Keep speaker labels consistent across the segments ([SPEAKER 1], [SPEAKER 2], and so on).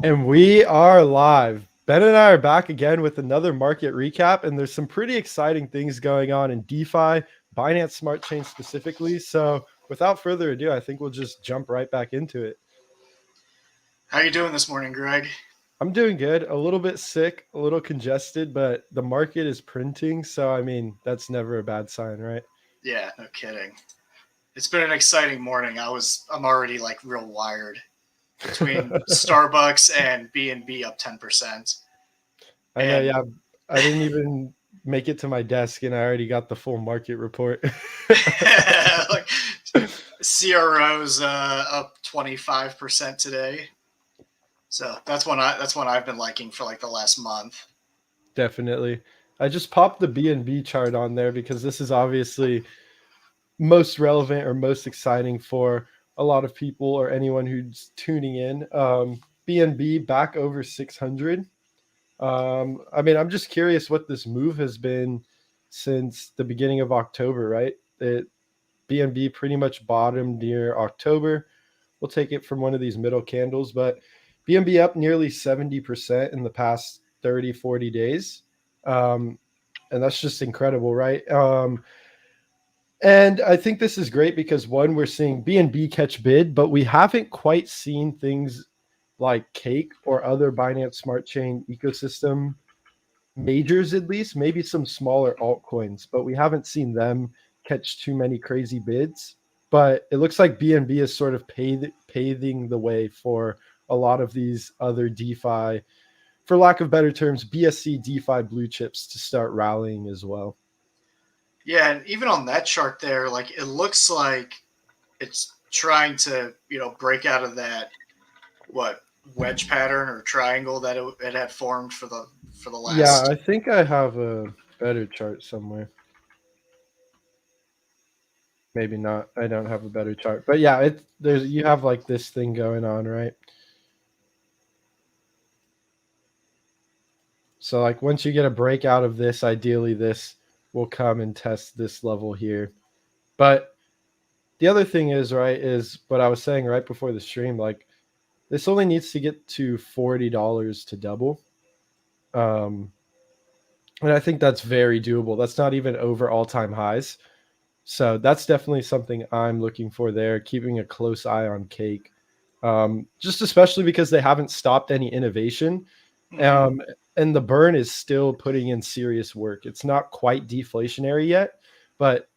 [SPEAKER 1] And we are live. Ben and I are back again with another market recap, and there's some pretty exciting things going on in DeFi, Binance Smart Chain specifically. So, without further ado, I think we'll just jump right back into it.
[SPEAKER 2] How you doing this morning, Greg?
[SPEAKER 1] I'm doing good, a little bit sick, a little congested, but the market is printing, so I mean, that's never a bad sign, right?
[SPEAKER 2] Yeah, no kidding. It's been an exciting morning. I'm already like real wired between Starbucks and B&B up 10%.
[SPEAKER 1] I know,
[SPEAKER 2] And
[SPEAKER 1] yeah. I didn't even make it to my desk and I already got the full market report.
[SPEAKER 2] like CRO's up 25% today. So that's one I've been liking for like the last month.
[SPEAKER 1] Definitely. I just popped the BNB chart on there because this is obviously most relevant or most exciting for a lot of people or anyone who's tuning in. BNB back over 600. I mean, I'm just curious what this move has been since the beginning of October, right? It BNB pretty much bottomed near October. We'll take it from one of these middle candles, but BNB up nearly 70% in the past 30, 40 days. Um, and that's just incredible, right? And I think this is great because one, we're seeing BNB catch bid, but we haven't quite seen things like Cake or other Binance Smart Chain ecosystem majors, at least, maybe some smaller altcoins, but we haven't seen them catch too many crazy bids. But it looks like BNB is sort of paving the way for a lot of these other DeFi, for lack of better terms, BSC DeFi blue chips to start rallying as well.
[SPEAKER 2] Yeah, and even on that chart there, like it looks like it's trying to, break out of that what wedge pattern or triangle that it had formed for the
[SPEAKER 1] Yeah,
[SPEAKER 2] last.
[SPEAKER 1] I think I have a better chart somewhere. Maybe not. I don't have a better chart. But yeah, there's you have like this thing going on, right? So like once you get a break out of this, ideally this will come and test this level here. But the other thing is, right, is what I was saying right before the stream, like this only needs to get to $40 to double. Um and I think that's very doable. That's not even over all-time highs. So that's definitely something I'm looking for there, keeping a close eye on Cake. Just especially because they haven't stopped any innovation.
[SPEAKER 2] Mm-hmm.
[SPEAKER 1] Um, and the burn is still putting in serious work. It's not quite deflationary yet, but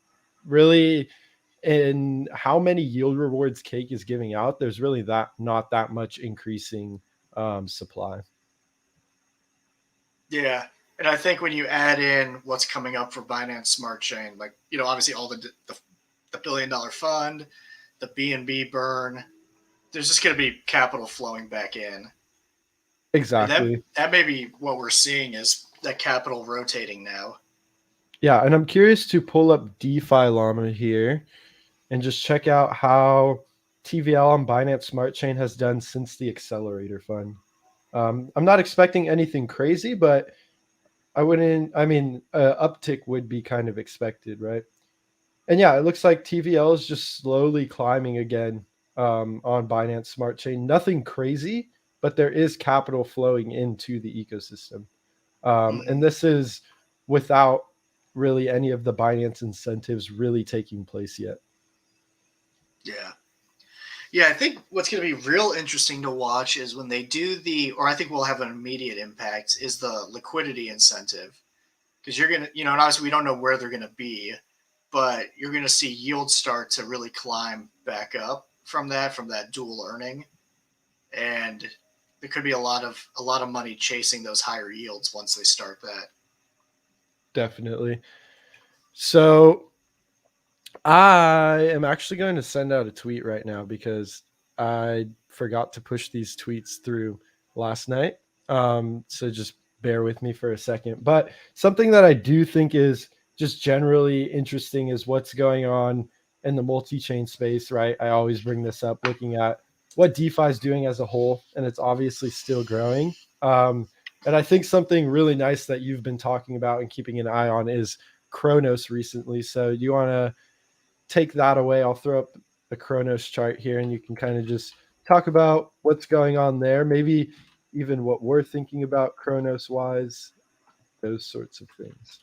[SPEAKER 1] really in how many yield rewards Cake is giving out, there's really that not that much increasing supply.
[SPEAKER 2] Yeah. And I think when you add in what's coming up for Binance Smart Chain, like, obviously all the $1 billion fund, the B&B burn, there's just going to be capital flowing back in. And that,
[SPEAKER 1] Exactly.
[SPEAKER 2] that may be what we're seeing is that capital rotating now.
[SPEAKER 1] Yeah, and I'm curious to pull up DeFi Llama here and just check out how TVL on Binance Smart Chain has done since the accelerator fund. I'm not expecting anything crazy, but I wouldn't. I mean, uptick would be kind of expected, right? And yeah, it looks like TVL is just slowly climbing again on Binance Smart Chain. Nothing crazy, but there is capital flowing into the ecosystem, and
[SPEAKER 2] Mm-hmm.
[SPEAKER 1] this is without really any of the Binance incentives really taking place yet.
[SPEAKER 2] Yeah. Yeah, I think what's going to be real interesting to watch is when they do or I think will have an immediate impact, is the liquidity incentive. Because you're going to, and obviously we don't know where they're going to be, but you're going to see yields start to really climb back up from that dual earning. And there could be a lot of money chasing those higher yields once they start that.
[SPEAKER 1] Definitely. So I am actually going to send out a tweet right now because I forgot to push these tweets through last night. So just bear with me for a second. But something that I do think is just generally interesting is what's going on in the multi-chain space, right? I always bring this up looking at what DeFi is doing as a whole, and it's obviously still growing. And I think something really nice that you've been talking about and keeping an eye on is Kronos recently. So you want to take that away, I'll throw up the Kronos chart here and you can kind of just talk about what's going on there. Maybe even what we're thinking about Chronos wise, those sorts of things.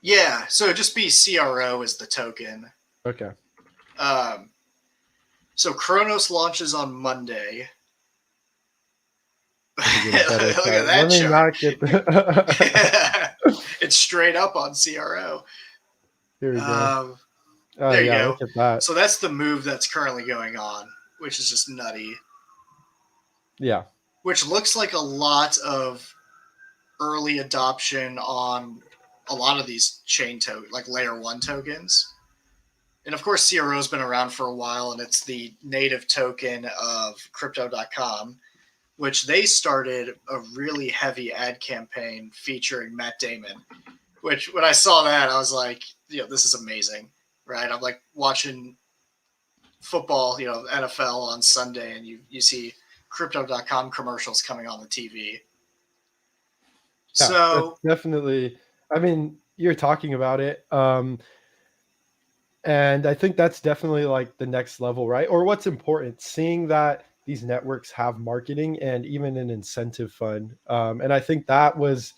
[SPEAKER 2] Yeah, so it'd just be CRO as the token.
[SPEAKER 1] Okay.
[SPEAKER 2] So Chronos launches on Monday.
[SPEAKER 1] Let me get a better
[SPEAKER 2] Look at
[SPEAKER 1] chart.
[SPEAKER 2] that
[SPEAKER 1] Let me
[SPEAKER 2] chart.
[SPEAKER 1] not get the
[SPEAKER 2] It's straight up on CRO.
[SPEAKER 1] Here we go. Oh
[SPEAKER 2] There you
[SPEAKER 1] yeah,
[SPEAKER 2] go.
[SPEAKER 1] look at that.
[SPEAKER 2] So that's the move that's currently going on, which is just nutty.
[SPEAKER 1] Yeah.
[SPEAKER 2] Which looks like a lot of early adoption on a lot of these like layer one tokens. And of course, CRO's been around for a while, and it's the native token of Crypto.com, which they started a really heavy ad campaign featuring Matt Damon. Which, when I saw that, I was like, this is amazing, right? I'm like watching football, NFL on Sunday, and you see Crypto.com commercials coming on the TV.
[SPEAKER 1] Yeah, that's
[SPEAKER 2] So,
[SPEAKER 1] definitely, I mean, you're talking about it. And I think that's definitely like the next level, right? Or what's important, seeing that these networks have marketing and even an incentive fund. And I think that was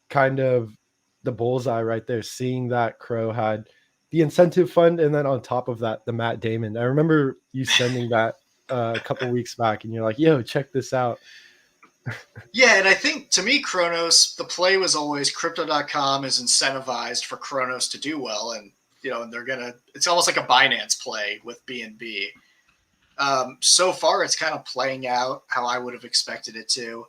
[SPEAKER 1] kind of the bullseye right there, seeing that Crow had the incentive fund, and then on top of that, the Matt Damon. I remember you sending that a couple weeks back, and you're like, "Yo, check this out."
[SPEAKER 2] yeah, and I think to me, Kronos, the play was always Crypto.com is incentivized for Kronos to do well, and and it's almost like a Binance play with BNB. So far, it's kind of playing out how I would have expected it to.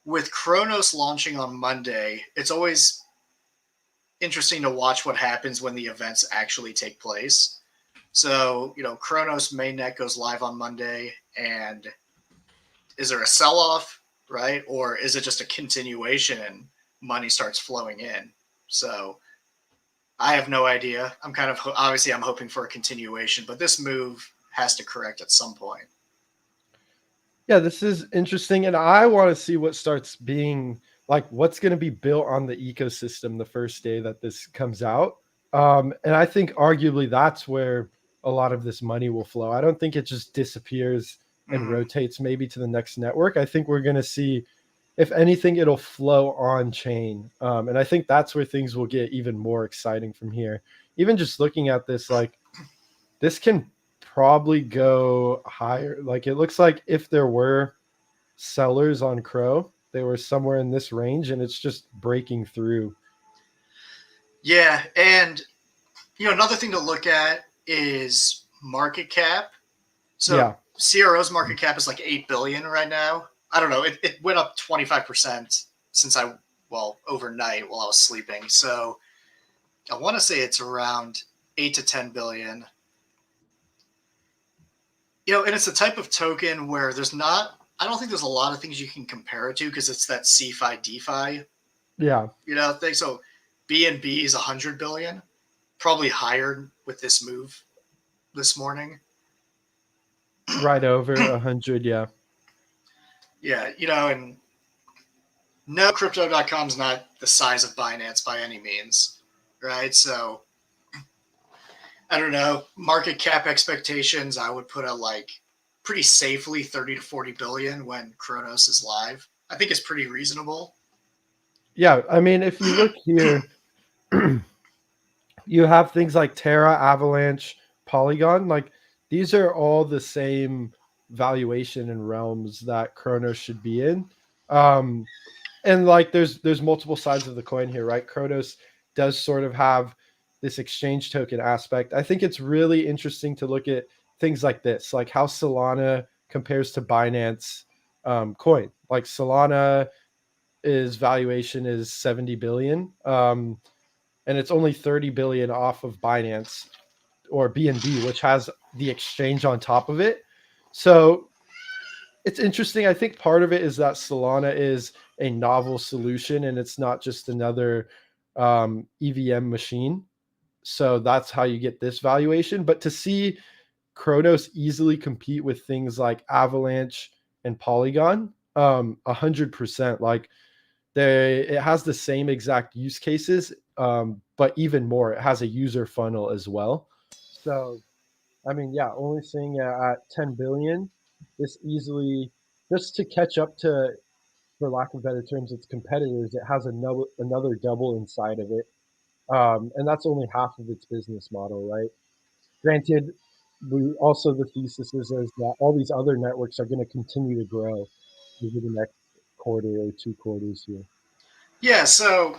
[SPEAKER 2] With Kronos launching on Monday, it's always interesting to watch what happens when the events actually take place. So, Kronos mainnet goes live on Monday, and is there a sell off, right? Or is it just a continuation and money starts flowing in? So, I have no idea. I'm kind of obviously I'm hoping for a continuation, but this move has to correct at some point.
[SPEAKER 1] Yeah, this is interesting, and I want to see what starts being like what's going to be built on the ecosystem the first day that this comes out. And I think arguably that's where a lot of this money will flow. I don't think it just disappears and
[SPEAKER 2] Mm-hmm.
[SPEAKER 1] rotates maybe to the next network. I think we're going to see, if anything, it'll flow on chain. And I think that's where things will get even more exciting from here. Even just looking at this, like this can probably go higher. Like it looks like if there were sellers on Crow, they were somewhere in this range, and it's just breaking through.
[SPEAKER 2] Yeah, and another thing to look at is market cap. So
[SPEAKER 1] Yeah,
[SPEAKER 2] CRO's market cap is like 8 billion right now. I don't know. It went up 25% since overnight while I was sleeping. So I want to say it's around 8 to 10 billion. And it's a type of token where I don't think there's a lot of things you can compare it to because it's that CFI DeFi,
[SPEAKER 1] yeah,
[SPEAKER 2] thing. So BNB is 100 billion, probably higher with this move this morning.
[SPEAKER 1] right over 100. Yeah,
[SPEAKER 2] Yeah, and no, Crypto.com is not the size of Binance by any means, right? So I don't know. Market cap expectations, I would put at like pretty safely 30 to 40 billion when Kronos is live. I think it's pretty reasonable.
[SPEAKER 1] yeah. I mean, if you look here, you have things like Terra, Avalanche, Polygon. Like these are all the same valuation and realms that Chronos should be in. Um, and like there's multiple sides of the coin here, right? Kronos does sort of have this exchange token aspect. I think it's really interesting to look at things like this, like how Solana compares to Binance coin. Like Solana is valuation is 70 billion, and it's only 30 billion off of Binance or BNB, which has the exchange on top of it. So it's interesting. I think part of it is that Solana is a novel solution and it's not just another EVM machine. So that's how you get this valuation. But to see Kronos easily compete with things like Avalanche and Polygon, 100%. Like it has the same exact use cases, but even more, it has a user funnel as well. So I mean, yeah, only seeing it at 10 billion, this easily just to catch up to for lack of better terms, its competitors, it has another double inside of it. And that's only half of its business model, right? Granted, the thesis is that all these other networks are going to continue to grow over the next quarter or 2 quarters here.
[SPEAKER 2] Yeah, so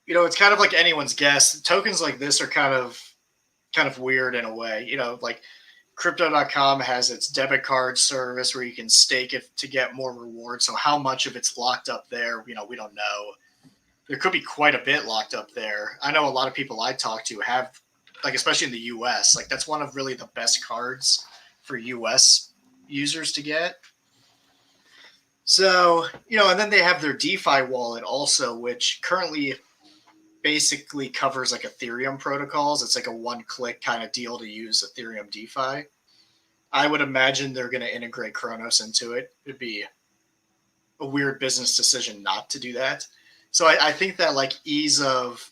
[SPEAKER 2] it's kind of like anyone's guess. Tokens like this are kind of weird in a way. Like crypto.com has its debit card service where you can stake it to get more rewards. So how much of it's locked up there, we don't know. There could be quite a bit locked up there. I know a lot of people I talk to have, like, especially in the US, like that's one of really the best cards for US users to get. So, and then they have their DeFi wallet also, which currently basically covers like Ethereum protocols. It's like a one-click kind of deal to use Ethereum DeFi. I would imagine they're going to integrate Kronos into it. It'd be a weird business decision not to do that. So I think that like ease of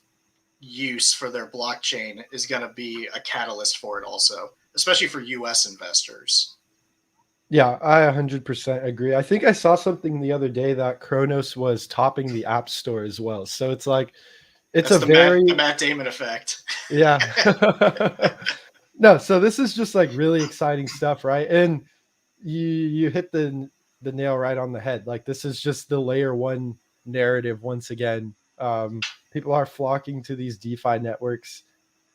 [SPEAKER 2] use for their blockchain is going to be a catalyst for it also, especially for US investors.
[SPEAKER 1] Yeah, I 100% agree. I think I saw something the other day that Kronos was topping the App Store as well. So it's like, it's
[SPEAKER 2] That's
[SPEAKER 1] a very
[SPEAKER 2] the Matt Damon effect.
[SPEAKER 1] Yeah. No, so this is just like really exciting stuff, right? And you hit the nail right on the head. Like this is just the layer one narrative once again. People are flocking to these DeFi networks.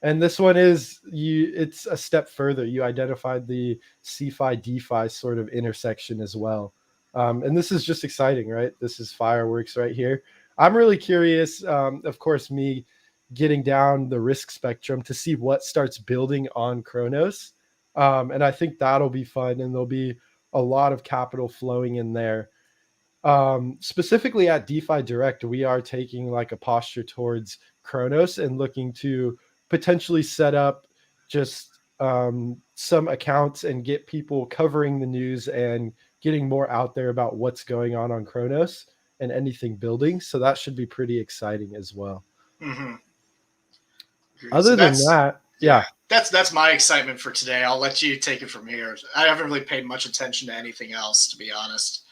[SPEAKER 1] And this one it's a step further. You identified the CeFi DeFi sort of intersection as well. And this is just exciting, right? This is fireworks right here. I'm really curious, of course, me getting down the risk spectrum to see what starts building on Kronos. And I think that'll be fun, and there'll be a lot of capital flowing in there. Specifically at DeFi Direct, we are taking like a posture towards Kronos and looking to potentially set up just some accounts and get people covering the news and getting more out there about what's going on Kronos and anything building. So that should be pretty exciting as well.
[SPEAKER 2] Mm-hmm.
[SPEAKER 1] Other than that, yeah.
[SPEAKER 2] That's my excitement for today. I'll let you take it from here. I haven't really paid much attention to anything else, to be honest.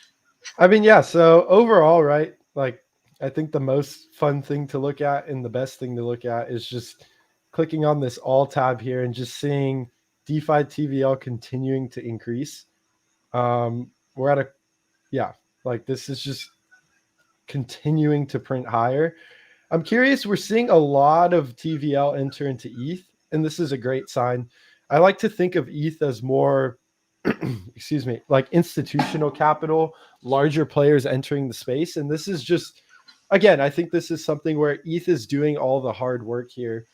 [SPEAKER 1] I mean, yeah. So overall, right, like I think the most fun thing to look at and the best thing to look at is just clicking on this all tab here and just seeing DeFi TVL continuing to increase. We're at like this is just continuing to print higher. I'm curious, we're seeing a lot of TVL enter into ETH, and this is a great sign. I like to think of ETH as more, excuse me, like institutional capital, larger players entering the space. And this is just, again, I think this is something where ETH is doing all the hard work here,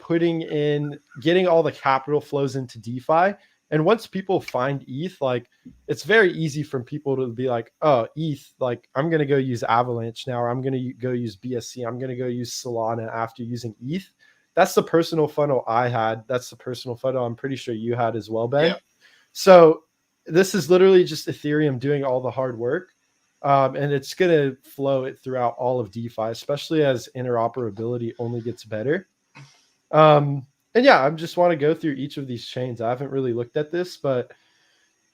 [SPEAKER 1] getting all the capital flows into DeFi. And once people find ETH, like it's very easy for people to be like, oh, ETH, like I'm going to go use Avalanche now, or I'm going to go use BSC. I'm going to go use Solana after using ETH. That's the personal funnel I had. That's the personal funnel I'm pretty sure you had as well, Ben.
[SPEAKER 2] Yeah.
[SPEAKER 1] So this is literally just Ethereum doing all the hard work. And it's going to flow it throughout all of DeFi, especially as interoperability only gets better. And yeah, I just want to go through each of these chains. I haven't really looked at this, but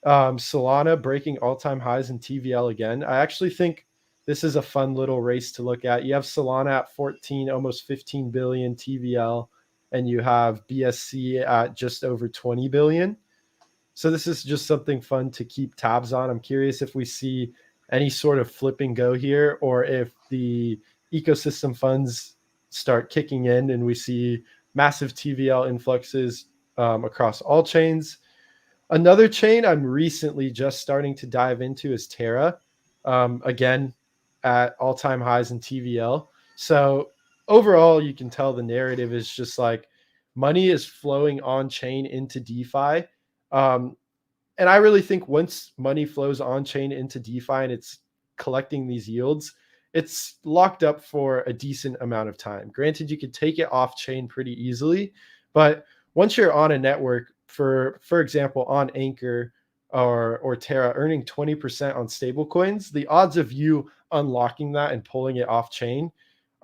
[SPEAKER 1] Solana breaking all-time highs in TVL again. I actually think this is a fun little race to look at. You have Solana at 14, almost 15 billion TVL, and you have BSC at just over 20 billion. So this is just something fun to keep tabs on. I'm curious if we see any sort of flip and go here, or if the ecosystem funds start kicking in and we see massive TVL influxes across all chains. Another chain I'm recently just starting to dive into is Terra. Again, at all-time highs in TVL. So overall, you can tell the narrative is just like money is flowing on chain into DeFi. And I really think once money flows on chain into DeFi and it's collecting these yields, it's locked up for a decent amount of time. Granted, you could take it off chain pretty easily, but once you're on a network, for example, on Anchor or Terra, earning 20% on stable coins, the odds of you unlocking that and pulling it off chain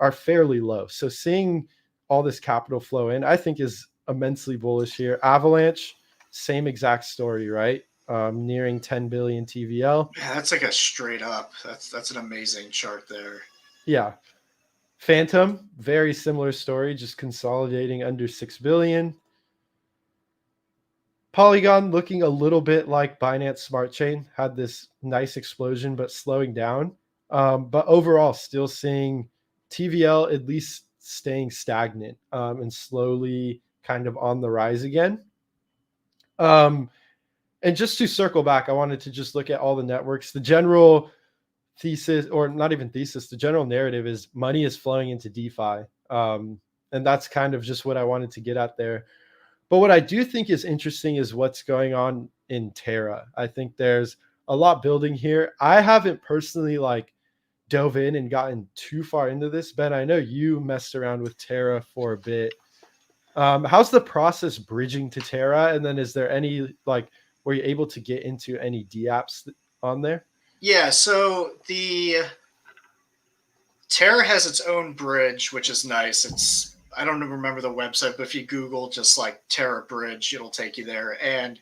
[SPEAKER 1] are fairly low. So seeing all this capital flow in, I think is immensely bullish here. Avalanche, same exact story, right? nearing 10 billion TVL.
[SPEAKER 2] Yeah, that's like a straight up. That's an amazing chart there.
[SPEAKER 1] Yeah. Phantom, very similar story, just consolidating under 6 billion. Polygon looking a little bit like Binance Smart Chain, had this nice explosion, but slowing down. But overall, still seeing TVL at least staying stagnant and slowly kind of on the rise again. And just to circle back, I wanted to just look at all the networks. The general thesis, or not even thesis, the general narrative is money is flowing into DeFi. And that's kind of just what I wanted to get at there. But what I do think is interesting is what's going on in Terra. I think there's a lot building here. I haven't personally like dove in and gotten too far into this. Ben, I know you messed around with Terra for a bit. How's the process bridging to Terra? And then is there any like, were you able to get into any DApps on there?
[SPEAKER 2] Yeah, so the Terra has its own bridge, which is nice. It's I don't remember the website, but if you Google just like Terra Bridge, it'll take you there. And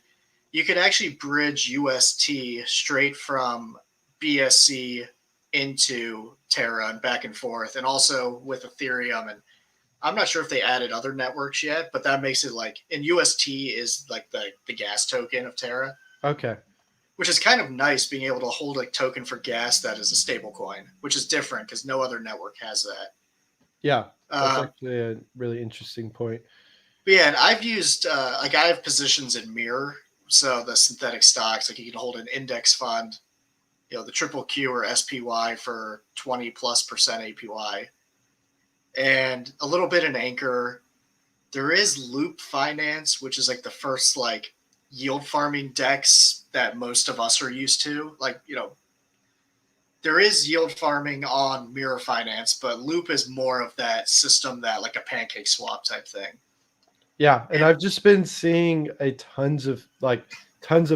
[SPEAKER 2] you can actually bridge UST straight from BSC into Terra and back and forth, and also with Ethereum. And I'm not sure if they added other networks yet, but that makes it like, and UST is like the gas token of Terra.
[SPEAKER 1] Okay.
[SPEAKER 2] Which is kind of nice being able to hold a token for gas that is a stable coin, which is different because no other network has that.
[SPEAKER 1] Yeah, that's actually a really interesting point.
[SPEAKER 2] But yeah, and I've used, like I have positions in Mirror, so the synthetic stocks, like you can hold an index fund, the triple Q or SPY for 20+% APY, and a little bit in Anchor. There is Loop Finance, which is like the first like yield farming DEX that most of us are used to. Like, there is yield farming on Mirror Finance, but Loop is more of that system that like a pancake swap type thing.
[SPEAKER 1] Yeah, and I've just been seeing tons of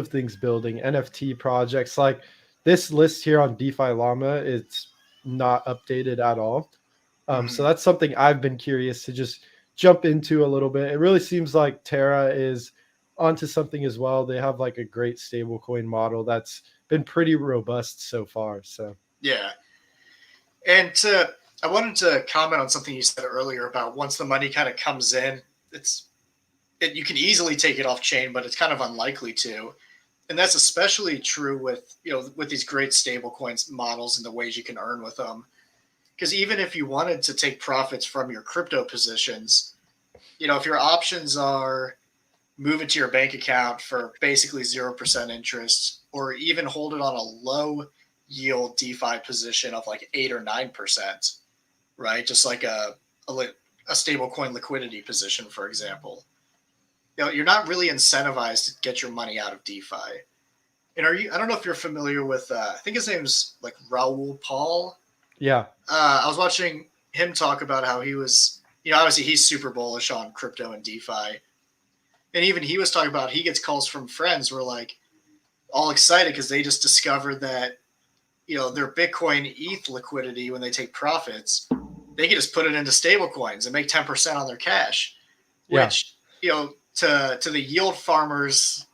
[SPEAKER 1] things building NFT projects. Like this list here on DeFi Llama, it's not updated at all. So that's something I've been curious to just jump into a little bit. It really seems like Terra is onto something as well. They have like a great stablecoin model that's been pretty robust so far. So
[SPEAKER 2] yeah, and I wanted to comment on something you said earlier about once the money kind of comes in, you can easily take it off chain, but it's kind of unlikely to. And that's especially true with with these great stablecoins models and the ways you can earn with them. Because even if you wanted to take profits from your crypto positions, if your options are move it to your bank account for basically 0% interest, or even hold it on a low yield DeFi position of like 8 or 9%, right? Just like a stable coin liquidity position, for example. You're not really incentivized to get your money out of DeFi. And I don't know if you're familiar with, I think his name's like Raoul Paul.
[SPEAKER 1] Yeah.
[SPEAKER 2] I was watching him talk about how he was, obviously he's super bullish on crypto and DeFi. And even he was talking about he gets calls from friends who are like all excited because they just discovered that, their Bitcoin ETH liquidity, when they take profits, they can just put it into stable coins and make 10% on their cash, which, to the yield farmers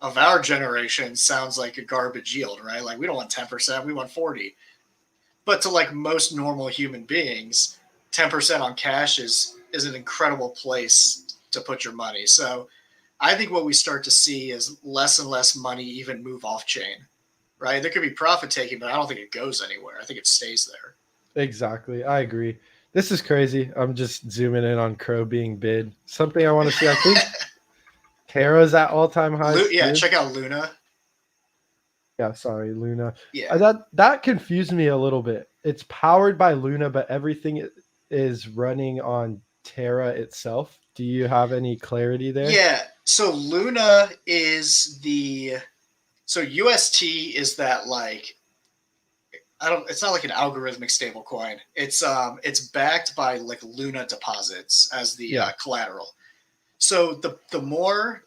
[SPEAKER 2] of our generation sounds like a garbage yield, right? Like we don't want 10%, we want 40. But to like most normal human beings, 10% on cash is an incredible place to put your money. So I think what we start to see is less and less money even move off chain, right? There could be profit taking, but I don't think it goes anywhere. I think it stays there.
[SPEAKER 1] Exactly. I agree. This is crazy. I'm just zooming in on Crow being bid. Something I want to see. I think Terra's at all-time highs.
[SPEAKER 2] Yeah, check out Luna.
[SPEAKER 1] Yeah, sorry, Luna.
[SPEAKER 2] Yeah.
[SPEAKER 1] That confused me a little bit. It's powered by Luna, but everything is running on Terra itself. Do you have any clarity there?
[SPEAKER 2] Yeah. So Luna is so UST is that like, it's not like an algorithmic stable coin. It's backed by like Luna deposits as the collateral. So the more,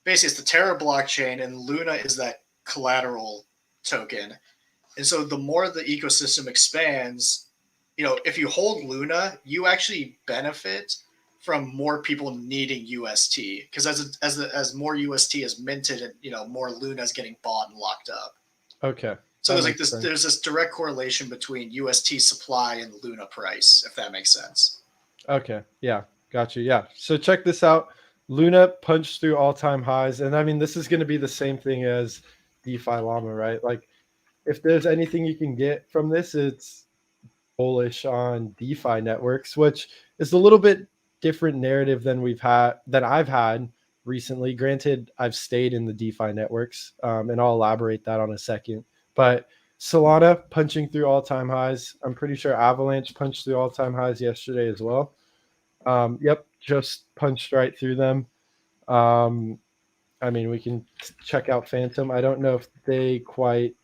[SPEAKER 2] basically it's the Terra blockchain and Luna is that collateral token. And so the more the ecosystem expands, if you hold Luna, you actually benefit from more people needing UST, because as more UST is minted, and more Luna is getting bought and locked up.
[SPEAKER 1] Okay.
[SPEAKER 2] So there's this direct correlation between UST supply and Luna price, if that makes sense.
[SPEAKER 1] Okay. Yeah. Got you. Yeah. So check this out. Luna punched through all-time highs. And I mean, this is going to be the same thing as DeFi Llama, right? Like, if there's anything you can get from this, it's bullish on DeFi networks, which is a little bit different narrative than I've had recently. Granted, I've stayed in the DeFi networks, and I'll elaborate that on a second. But Solana punching through all-time highs. I'm pretty sure Avalanche punched through all-time highs yesterday as well. Yep, just punched right through them. I mean, we can check out Phantom. I don't know if they quite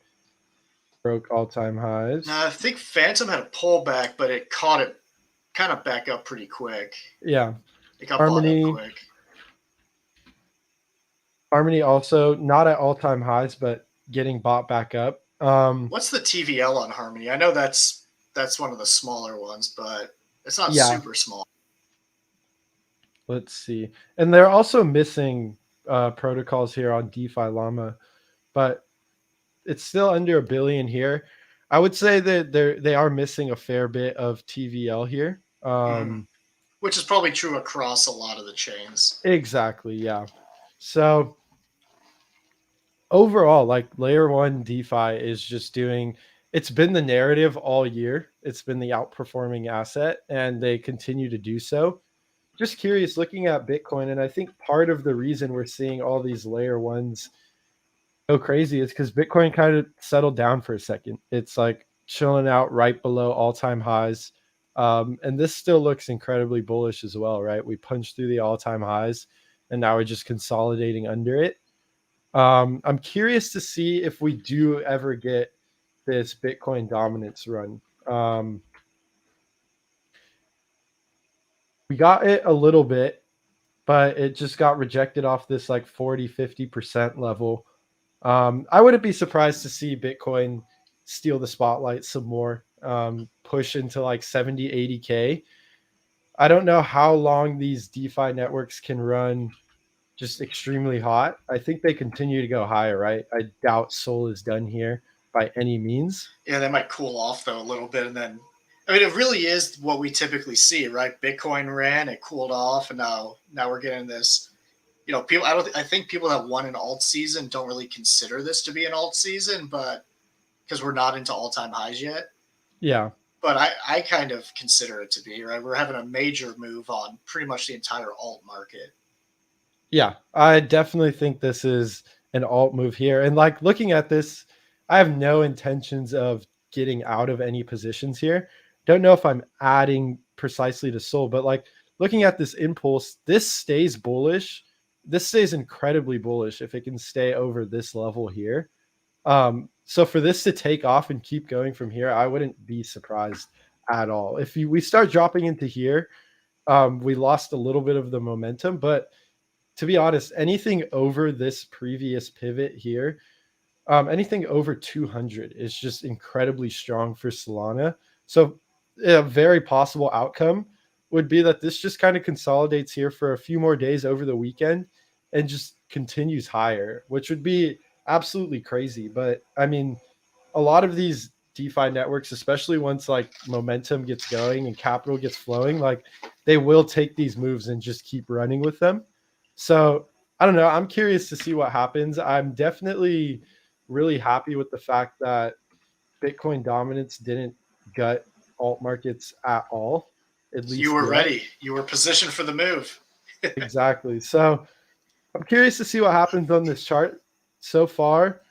[SPEAKER 1] broke all-time highs.
[SPEAKER 2] I think Phantom had a pullback, but it caught it kind of back up pretty quick.
[SPEAKER 1] Yeah.
[SPEAKER 2] It got bought up quick.
[SPEAKER 1] Harmony also not at all-time highs, but getting bought back up.
[SPEAKER 2] What's the TVL on Harmony? I know that's one of the smaller ones, but it's not super small.
[SPEAKER 1] Let's see. And they're also missing protocols here on DeFi Llama, but it's still under $1 billion here. I would say that they are missing a fair bit of TVL here.
[SPEAKER 2] Which is probably true across a lot of the chains.
[SPEAKER 1] Exactly, yeah. So overall, like layer one DeFi is just it's been the narrative all year. It's been the outperforming asset, and they continue to do so. Just curious, looking at Bitcoin, and I think part of the reason we're seeing all these layer ones go crazy is because Bitcoin kind of settled down for a second. It's like chilling out right below all-time highs. And this still looks incredibly bullish as well, right? We punched through the all-time highs, and now we're just consolidating under it. I'm curious to see if we do ever get this Bitcoin dominance run. We got it a little bit, but it just got rejected off this like 40-50% level. I wouldn't be surprised to see Bitcoin steal the spotlight some more, push into like 70, 80K. I don't know how long these DeFi networks can run just extremely hot. I think they continue to go higher, right? I doubt Sol is done here by any means.
[SPEAKER 2] Yeah, they might cool off though a little bit, and then I mean it really is what we typically see, right? Bitcoin ran, it cooled off, and now we're getting this. People. I think people that won an alt season don't really consider this to be an alt season, but because we're not into all-time highs yet.
[SPEAKER 1] Yeah.
[SPEAKER 2] But I kind of consider it to be, right? We're having a major move on pretty much the entire alt market.
[SPEAKER 1] Yeah, I definitely think this is an alt move here. And like looking at this, I have no intentions of getting out of any positions here. Don't know if I'm adding precisely to Sol, but like looking at this impulse, this stays bullish. This stays incredibly bullish if it can stay over this level here. So for this to take off and keep going from here, I wouldn't be surprised at all. If we start dropping into here, we lost a little bit of the momentum, but to be honest, anything over this previous pivot here, anything over 200 is just incredibly strong for Solana. So a very possible outcome would be that this just kind of consolidates here for a few more days over the weekend and just continues higher, which would be absolutely crazy. But I mean, a lot of these DeFi networks, especially once like momentum gets going and capital gets flowing, like they will take these moves and just keep running with them. So I don't know. I'm curious to see what happens. I'm definitely really happy with the fact that Bitcoin dominance didn't gut alt markets at all. At least
[SPEAKER 2] you were ready. You were positioned for the move.
[SPEAKER 1] Exactly. So I'm curious to see what happens on this chart. So far,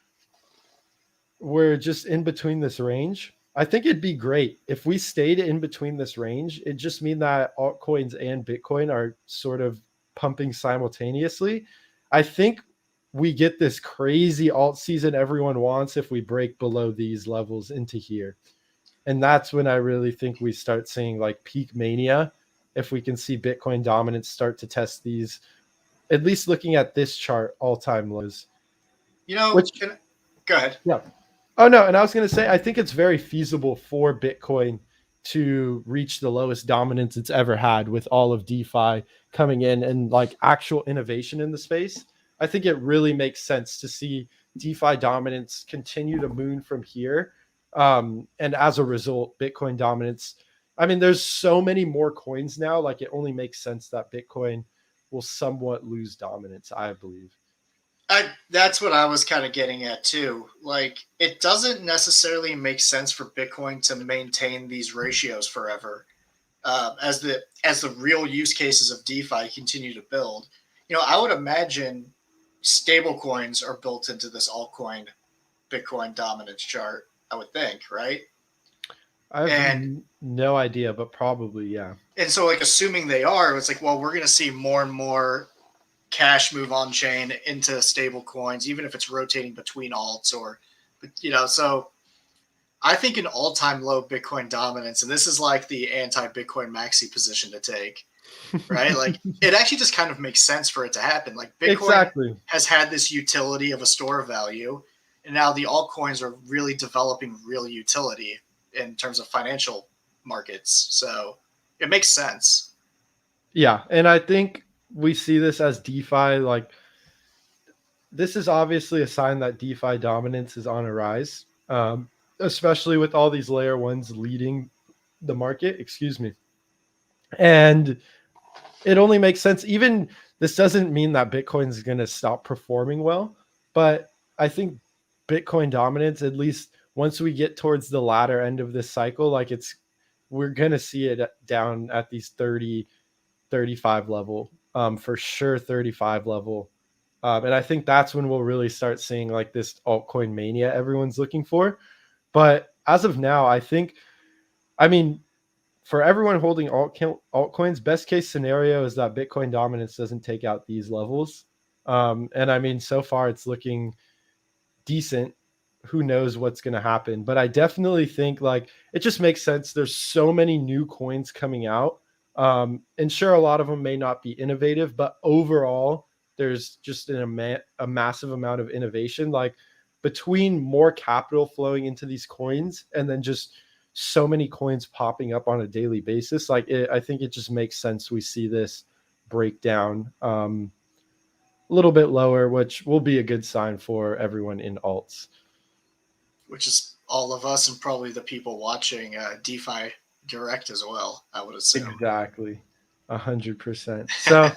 [SPEAKER 1] we're just in between this range. I think it'd be great if we stayed in between this range. It just mean that altcoins and Bitcoin are sort of pumping simultaneously. I think we get this crazy alt season everyone wants if we break below these levels into here. And that's when I really think we start seeing like peak mania. If we can see Bitcoin dominance start to test these, at least looking at this chart, all-time lows.
[SPEAKER 2] Go ahead.
[SPEAKER 1] Yeah. Oh, no. And I was going to say, I think it's very feasible for Bitcoin to reach the lowest dominance it's ever had with all of DeFi coming in and like actual innovation in the space. I think it really makes sense to see DeFi dominance continue to moon from here. And as a result, Bitcoin dominance. I mean, there's so many more coins now. Like, it only makes sense that Bitcoin will somewhat lose dominance, I believe.
[SPEAKER 2] That's what I was kind of getting at too. Like, it doesn't necessarily make sense for Bitcoin to maintain these ratios forever, as the real use cases of DeFi continue to build. I would imagine stable coins are built into this altcoin Bitcoin dominance chart. I would think, right?
[SPEAKER 1] I have
[SPEAKER 2] And
[SPEAKER 1] no idea, but probably, yeah.
[SPEAKER 2] and so, like, assuming they are, it's like, well, we're going to see more and more cash move on chain into stable coins, even if it's rotating between alts or, so I think an all-time low Bitcoin dominance, and this is like the anti-Bitcoin maxi position to take, right? Like, it actually just kind of makes sense for it to happen. Like, Bitcoin
[SPEAKER 1] Exactly.
[SPEAKER 2] has had this utility of a store of value, and now the altcoins are really developing real utility in terms of financial markets. So it makes sense.
[SPEAKER 1] Yeah, and I think we see this as DeFi. Like, this is obviously a sign that DeFi dominance is on a rise, especially with all these layer ones leading the market. Excuse me. And it only makes sense. Even this doesn't mean that Bitcoin is going to stop performing well, but I think Bitcoin dominance, at least once we get towards the latter end of this cycle, like, we're going to see it down at these 30, 35 level, for sure 35 level. And I think that's when we'll really start seeing like this altcoin mania everyone's looking for. But as of now, I mean, for everyone holding altcoins, best case scenario is that Bitcoin dominance doesn't take out these levels. And I mean, so far it's looking decent. Who knows what's going to happen? But I definitely think like it just makes sense. There's so many new coins coming out. And sure, a lot of them may not be innovative, but overall, there's just a massive amount of innovation. Like, between more capital flowing into these coins and then just so many coins popping up on a daily basis, I think it just makes sense we see this breakdown a little bit lower, which will be a good sign for everyone in alts.
[SPEAKER 2] Which is all of us and probably the people watching DeFi Direct as well, I would assume.
[SPEAKER 1] Exactly. 100%. So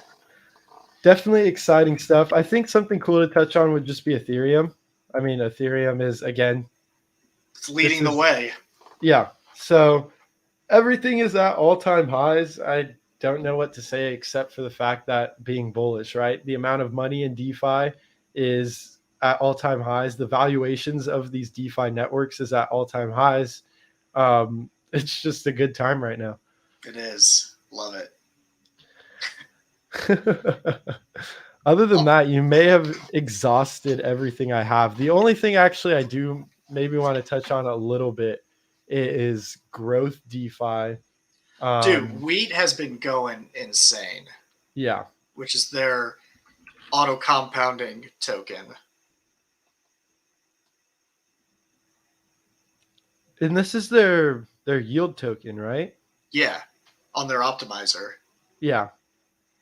[SPEAKER 1] definitely exciting stuff. I think something cool to touch on would just be Ethereum. I mean, Ethereum is, again,
[SPEAKER 2] It's leading the way.
[SPEAKER 1] Yeah. So everything is at all-time highs. I don't know what to say except for the fact that being bullish, right? The amount of money in DeFi is at all-time highs. The valuations of these DeFi networks is at all-time highs. It's just a good time right now.
[SPEAKER 2] It is. Love it.
[SPEAKER 1] Other than that, you may have exhausted everything I have. The only thing actually I do maybe want to touch on a little bit is growth DeFi.
[SPEAKER 2] Dude, Wheat has been going insane.
[SPEAKER 1] Yeah.
[SPEAKER 2] Which is their auto compounding token.
[SPEAKER 1] And this is their yield token, right?
[SPEAKER 2] Yeah, on their optimizer.
[SPEAKER 1] Yeah.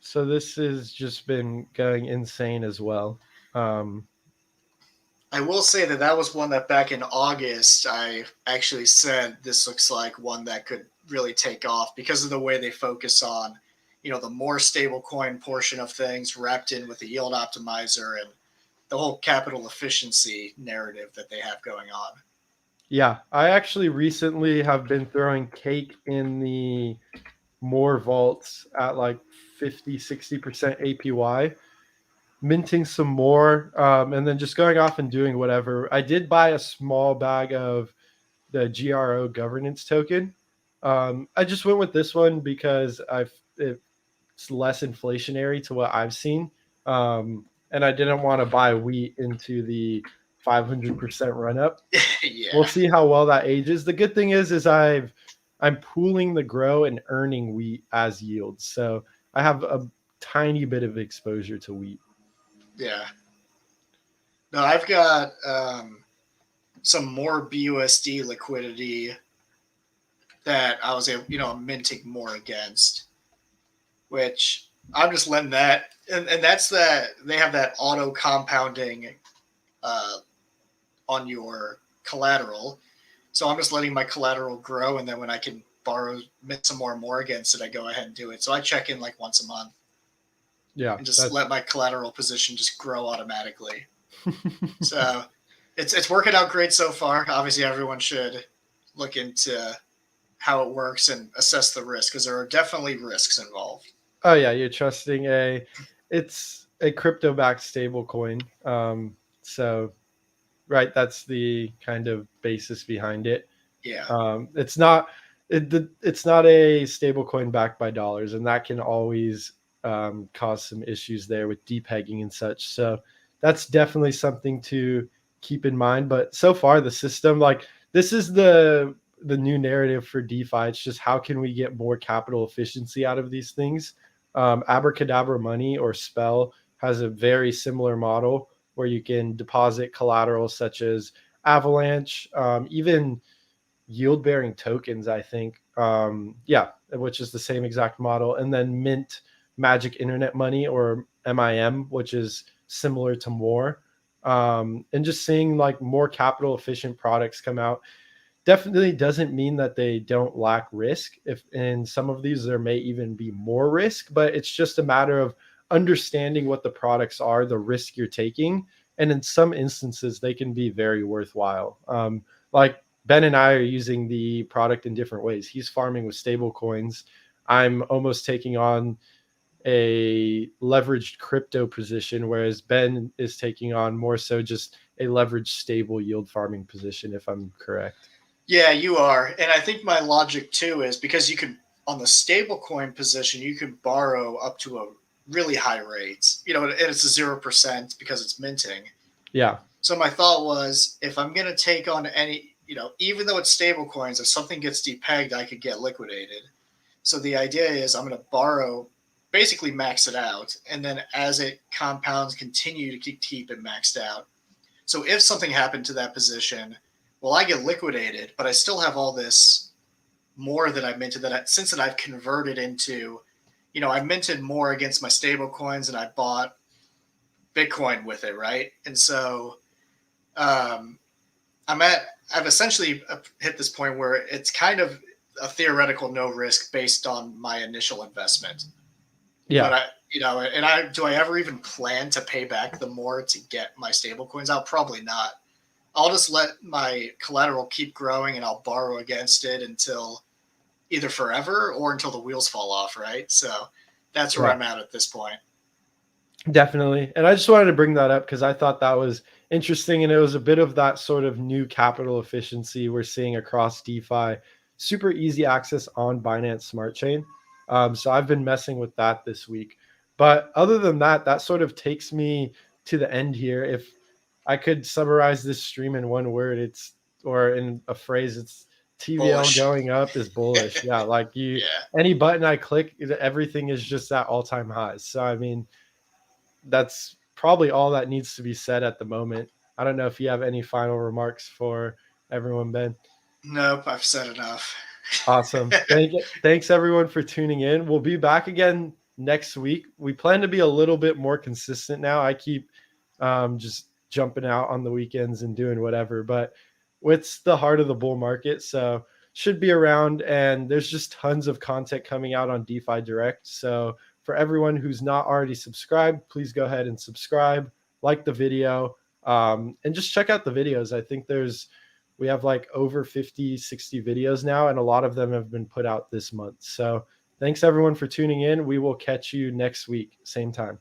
[SPEAKER 1] So this has just been going insane as well.
[SPEAKER 2] I will say that was one that back in August, I actually said this looks like one that could really take off because of the way they focus on, the more stable coin portion of things wrapped in with the yield optimizer and the whole capital efficiency narrative that they have going on.
[SPEAKER 1] Yeah, I actually recently have been throwing cake in the more vaults at like 50, 60% APY, minting some more, and then just going off and doing whatever. I did buy a small bag of the GRO governance token. I just went with this one because it's less inflationary to what I've seen. And I didn't want to buy wheat into the 500% run up.
[SPEAKER 2] Yeah.
[SPEAKER 1] We'll see how well that ages. The good thing is I'm pooling the grow and earning wheat as yields. So I have a tiny bit of exposure to wheat.
[SPEAKER 2] Yeah. No, I've got some more BUSD liquidity that I was able, minting more against, which I'm just letting that, and that's that they have that auto compounding on your collateral. So I'm just letting my collateral grow, and then when I can borrow, mint some more against it, I go ahead and do it. So I check in like once a month.
[SPEAKER 1] Yeah,
[SPEAKER 2] and just let my collateral position just grow automatically. So it's working out great so far. Obviously, everyone should look into how it works and assess the risk, because there are definitely risks involved.
[SPEAKER 1] Oh yeah, you're trusting it's a crypto backed stable coin. So right, that's the kind of basis behind it.
[SPEAKER 2] Yeah.
[SPEAKER 1] It's not it's not a stable coin backed by dollars, and that can always cause some issues there with depegging and such. So that's definitely something to keep in mind. But so far, the system, like, this is the new narrative for DeFi. It's just how can we get more capital efficiency out of these things. Abracadabra Money, or Spell, has a very similar model where you can deposit collateral such as Avalanche, even yield bearing tokens, I think. Yeah, which is the same exact model. And then mint Magic Internet Money, or MIM, which is similar to more. And just seeing like more capital efficient products come out definitely doesn't mean that they don't lack risk. If in some of these there may even be more risk, but it's just a matter of understanding what the products are, the risk you're taking, and in some instances they can be very worthwhile. Like Ben and I are using the product in different ways. He's farming with stable coins. I'm almost taking on a leveraged crypto position, whereas Ben is taking on more so just a leveraged stable yield farming position, if I'm correct.
[SPEAKER 2] Yeah, you are. And I think my logic too is because you can, on the stablecoin position, you can borrow up to a really high rate, and it's a 0% because it's minting.
[SPEAKER 1] Yeah.
[SPEAKER 2] So my thought was, if I'm going to take on any, even though it's stable coins, if something gets depegged, I could get liquidated. So the idea is I'm going to borrow, basically max it out, and then as it compounds, continue to keep it maxed out. So if something happened to that position, well, I get liquidated, but I still have all this more that I minted since I've converted into, I minted more against my stable coins and I bought Bitcoin with it, right? And so I've essentially hit this point where it's kind of a theoretical no risk based on my initial investment.
[SPEAKER 1] Yeah.
[SPEAKER 2] But do I ever even plan to pay back the more to get my stable coins out? Probably not. I'll just let my collateral keep growing and I'll borrow against it until either forever or until the wheels fall off, right? So that's where I'm at this point.
[SPEAKER 1] Definitely. And I just wanted to bring that up because I thought that was interesting. And it was a bit of that sort of new capital efficiency we're seeing across DeFi. Super easy access on Binance Smart Chain. So I've been messing with that this week. But other than that, that sort of takes me to the end here. If I could summarize this stream in one word, or in a phrase, it's TVL
[SPEAKER 2] bullish.
[SPEAKER 1] Going up is bullish. Yeah. Like any button I click, everything is just at all-time highs. So, I mean, that's probably all that needs to be said at the moment. I don't know if you have any final remarks for everyone, Ben.
[SPEAKER 2] Nope, I've said enough.
[SPEAKER 1] Awesome. Thanks everyone for tuning in. We'll be back again next week. We plan to be a little bit more consistent now. I keep just jumping out on the weekends and doing whatever, but it's the heart of the bull market, so should be around, and there's just tons of content coming out on DeFi Direct. So for everyone who's not already subscribed, please go ahead and subscribe, like the video, and just check out the videos. I think we have like over 50, 60 videos now, and a lot of them have been put out this month. So thanks everyone for tuning in. We will catch you next week, same time.